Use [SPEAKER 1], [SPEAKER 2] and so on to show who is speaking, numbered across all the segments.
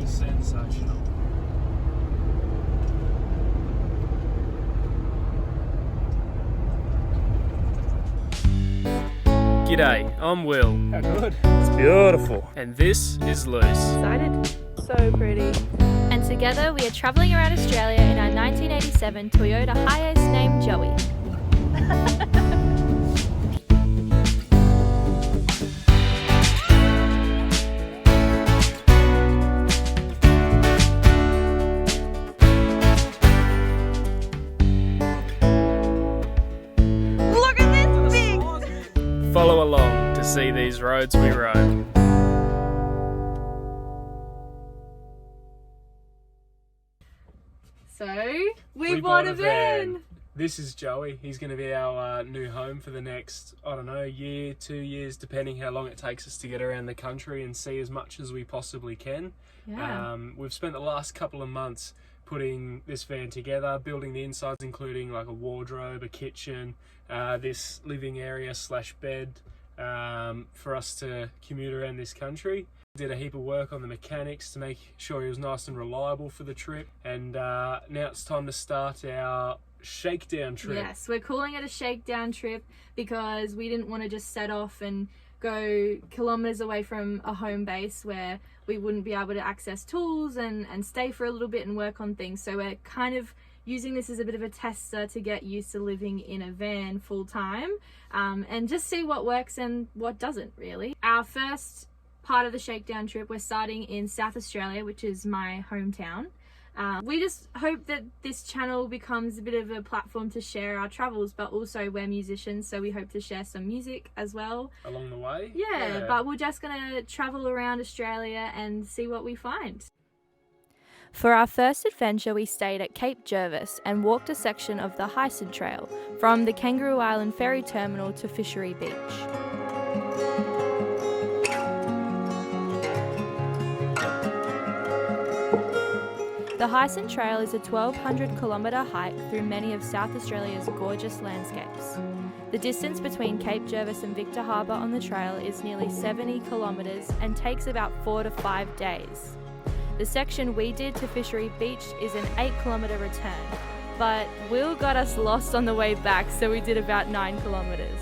[SPEAKER 1] Sensational. G'day, I'm Will.
[SPEAKER 2] How good.
[SPEAKER 1] It's beautiful. And this is Luce.
[SPEAKER 3] Excited. So pretty.
[SPEAKER 4] And together we are travelling around Australia in our 1987 Toyota Hiace named Joey.
[SPEAKER 3] Look at this thing!
[SPEAKER 1] Follow along to see these roads we roam.
[SPEAKER 3] So, we bought a van.
[SPEAKER 1] This is Joey. He's going to be our new home for the next, I don't know, year, 2 years, depending how long it takes us to get around the country and see as much as we possibly can.
[SPEAKER 3] Yeah.
[SPEAKER 1] We've spent the last couple of months putting this van together, building the insides, including like a wardrobe, a kitchen, this living area / bed for us to commute around this country. Did a heap of work on the mechanics to make sure he was nice and reliable for the trip, and now it's time to start our shakedown trip.
[SPEAKER 4] Yes, we're calling it a shakedown trip because we didn't want to just set off and go kilometres away from a home base where we wouldn't be able to access tools and stay for a little bit and work on things. So we're kind of using this as a bit of a tester to get used to living in a van full time, and just see what works and what doesn't really. Our first part of the shakedown trip, we're starting in South Australia, which is my hometown. We just hope that this channel becomes a bit of a platform to share our travels, but also we're musicians, so we hope to share some music as well
[SPEAKER 1] Along the way.
[SPEAKER 4] yeah, but we're just gonna travel around Australia and see what we find. For our first adventure, we stayed at Cape Jervis and walked a section of the Hyson Trail from the Kangaroo Island ferry terminal to Fleurieu Beach. The Hyson Trail is a 1,200 kilometre hike through many of South Australia's gorgeous landscapes. The distance between Cape Jervis and Victor Harbour on the trail is nearly 70 kilometres and takes about 4 to 5 days. The section we did to Fleurieu Beach is an 8-kilometre return, but Will got us lost on the way back, so we did about 9 kilometres.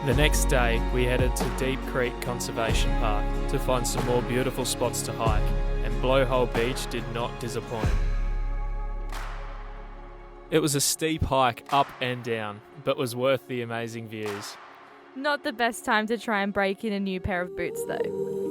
[SPEAKER 1] The next day, we headed to Deep Creek Conservation Park to find some more beautiful spots to hike, and Blowhole Beach did not disappoint. It was a steep hike up and down, but was worth the amazing views.
[SPEAKER 4] Not the best time to try and break in a new pair of boots though.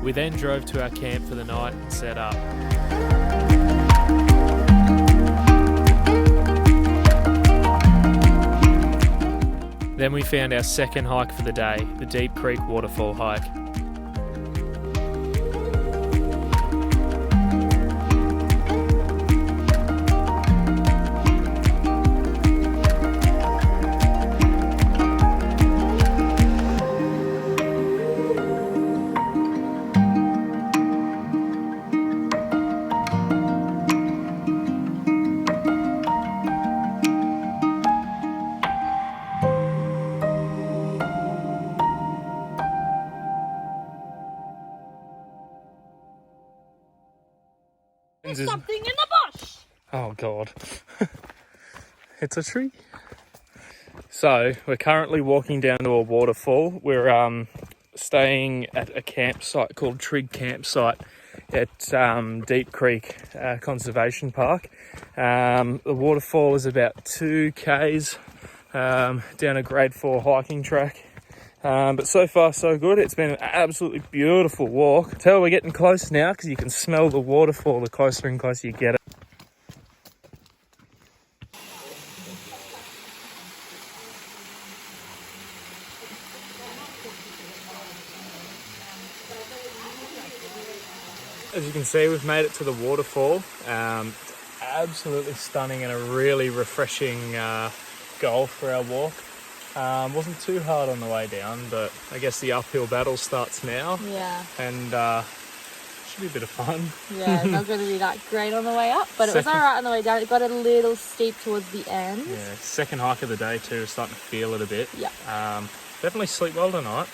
[SPEAKER 1] We then drove to our camp for the night and set up. Then we found our second hike for the day, the Deep Creek waterfall hike.
[SPEAKER 3] There's something in the bush!
[SPEAKER 1] Oh God. It's a tree. So we're currently walking down to a waterfall. We're staying at a campsite called Trig Campsite at Deep Creek Conservation Park. The waterfall is about 2 k's down a grade 4 hiking track. But so far so good. It's been an absolutely beautiful walk. Tell we're getting close now because you can smell the waterfall the closer and closer you get it. As you can see, we've made it to the waterfall. Absolutely stunning and a really refreshing goal for our walk. Wasn't too hard on the way down, but I guess the uphill battle starts now.
[SPEAKER 4] Yeah.
[SPEAKER 1] And should be a bit of fun.
[SPEAKER 4] Yeah, it's not going to be that great on the way up, but it was alright on the way down. It got a little steep towards the end.
[SPEAKER 1] Yeah, second hike of the day too, starting to feel it a bit.
[SPEAKER 4] Yeah.
[SPEAKER 1] Definitely sleep well tonight.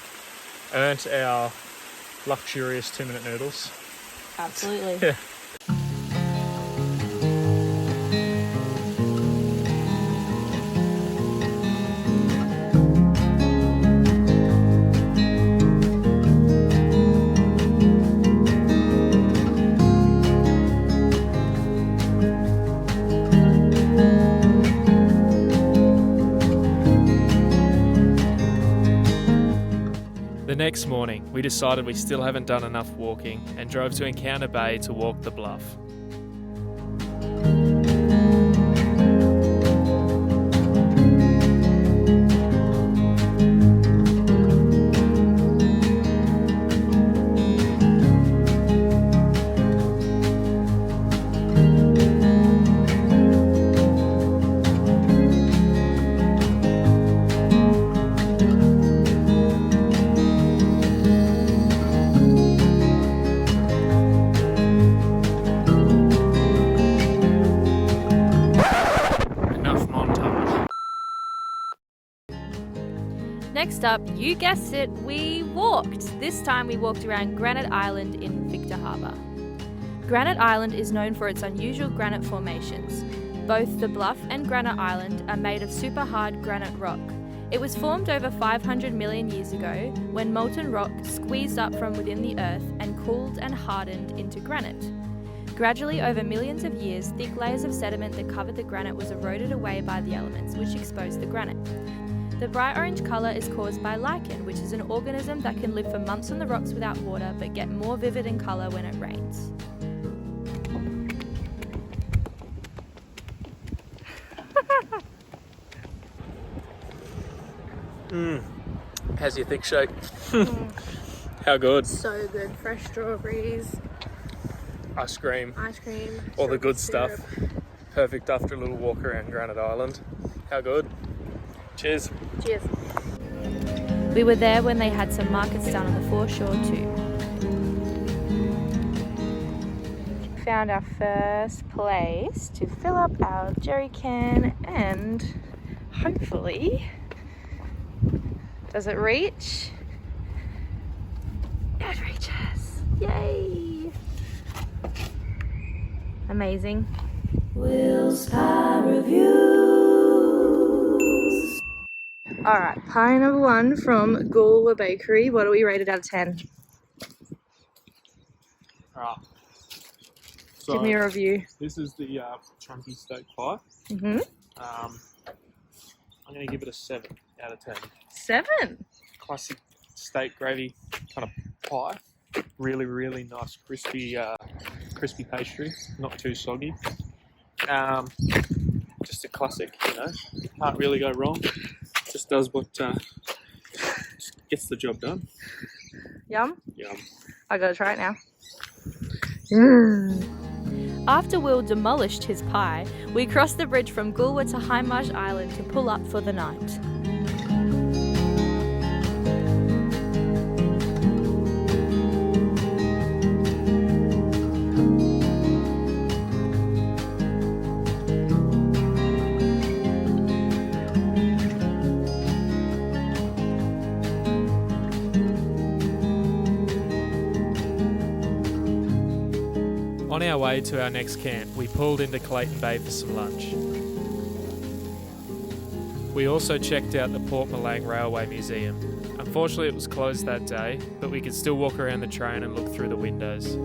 [SPEAKER 1] Earned our luxurious 2-minute noodles.
[SPEAKER 4] Absolutely.
[SPEAKER 1] Yeah. The next morning, we decided we still haven't done enough walking and drove to Encounter Bay to walk the bluff.
[SPEAKER 4] Next up, you guessed it, we walked. This time we walked around Granite Island in Victor Harbour. Granite Island is known for its unusual granite formations. Both the bluff and Granite Island are made of super hard granite rock. It was formed over 500 million years ago when molten rock squeezed up from within the earth and cooled and hardened into granite. Gradually, over millions of years, thick layers of sediment that covered the granite was eroded away by the elements, which exposed the granite. The bright orange colour is caused by lichen, which is an organism that can live for months on the rocks without water but get more vivid in colour when it rains.
[SPEAKER 1] How's your thick shake? How good?
[SPEAKER 4] So good. Fresh strawberries,
[SPEAKER 1] Ice cream, all the
[SPEAKER 4] strawberry
[SPEAKER 1] good
[SPEAKER 4] syrup.
[SPEAKER 1] stuff. Perfect after a little walk around Granite Island. How good? Cheers.
[SPEAKER 4] Cheers. We were there when they had some markets down on the foreshore too. Found our first place to fill up our jerry can and hopefully, does it reach? It reaches. Yay! Amazing. Will's Pie Reviews. Alright, pie number 1 from Galway Bakery. What do we rate it out of 10?
[SPEAKER 1] Alright. So
[SPEAKER 4] Give me a review.
[SPEAKER 1] this is the chunky steak pie.
[SPEAKER 4] Mm-hmm.
[SPEAKER 1] I'm going to give it a 7 out of 10.
[SPEAKER 4] 7?
[SPEAKER 1] Classic steak gravy kind of pie. Really, really nice crispy pastry. Not too soggy. Just a classic, you know. Can't really go wrong. Just does what just gets the job done.
[SPEAKER 4] Yum?
[SPEAKER 1] Yum.
[SPEAKER 4] I gotta try it now. After Will demolished his pie, we crossed the bridge from Galway to Hindmarsh Island to pull up for the night.
[SPEAKER 1] On our way to our next camp, we pulled into Clayton Bay for some lunch. We also checked out the Port Malang Railway Museum. Unfortunately, it was closed that day, but we could still walk around the train and look through the windows.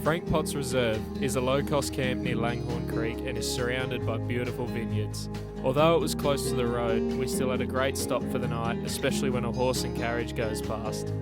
[SPEAKER 1] Frank Potts Reserve is a low-cost camp near Langhorne Creek and is surrounded by beautiful vineyards. Although it was close to the road, we still had a great stop for the night, especially when a horse and carriage goes past.